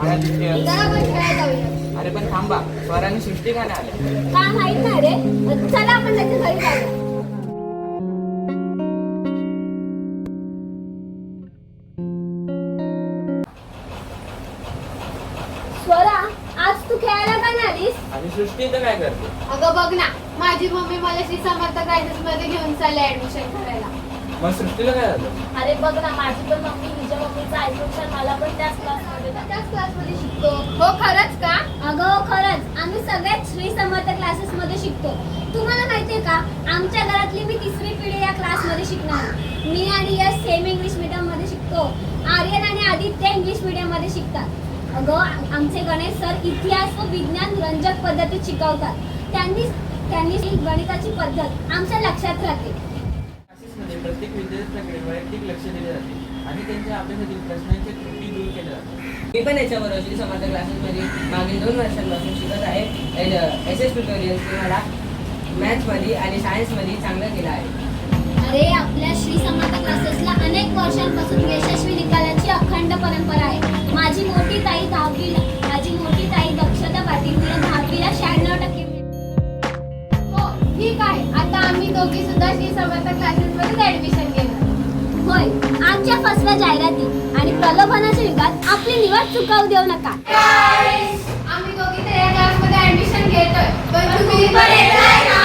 चला आपण खेळायला जाऊया. अरे पण थांबा, स्वराने सृष्टी का नाही आल्या? काय माहित नाही रे. चला आपण त्याच्या घरी जाऊया. स्वरा, आज तू खेळायला का नाही आलीस? आणि सृष्टी तर काय करते? अगं बघ ना, माझी मम्मी मला श्री समर्थ क्रायसिस मध्ये घेऊन चालले ऍडमिशन करायला. मग सृष्टीला काय झालं? अरे बघ ना, माझी पण मम्मी हिच्या मम्मीचं ऐकून मला पण त्याच क्लासमध्ये शिकतो. हो खरंच का? अगं खरंच, आम्ही सगळ्यात श्री समर्थ क्लासेस मध्ये शिकतो. तुम्हाला माहितीये का, आमच्या घरातली मी 3री पिढी या क्लास मध्ये शिकणार. मी आणि यश सेम इंग्लिश मीडियम मध्ये शिकतो. आर्यन आणि आदित्य इंग्लिश मीडियम मध्ये शिकतात. अगं आमचे गणेश सर इतिहास व विज्ञान रंजक पद्धतीत शिकवतात. त्यांनी ही गणिताची पद्धत आमच्या लक्षात राहते. क्लासेसमध्ये प्रत्येक विद्यार्थ्याकडे वैयक्तिक लक्ष दिले जाते आणि त्यांच्या अभ्यासातील प्रश्नांच्या त्रुटी दूर केल्या जातात. मी पण याच्याबरोबर श्री समर्थ क्लासेसमध्ये मागील 2 वर्षांपासून शिकत आहे. SS ट्युटोरियल मला मॅथ्समध्ये आणि सायन्समध्ये चांगलं केलं आहे. अरे आपल्या श्री समर्थ क्लासेसला अनेक वर्षांपासून यशस्वी निकालाची अखंड परंपरा आहे. माझी मोठी ताई दक्षता पाटील तिला 10वीला 96% मिळाले. हो ठीक आहे. आता आम्ही दोघी सुद्धा श्री समर्थ क्लासेस मध्ये ऍडमिशन घेणार. होय, आजच्या फसव्या जाहिराती आणि प्रलोभनाच्या युगात आपली निवड चुकवू देऊ नका. आम्ही दोघी तर या क्लासमध्ये ऍडमिशन घेतोय, पण तुम्ही पण येताय ना?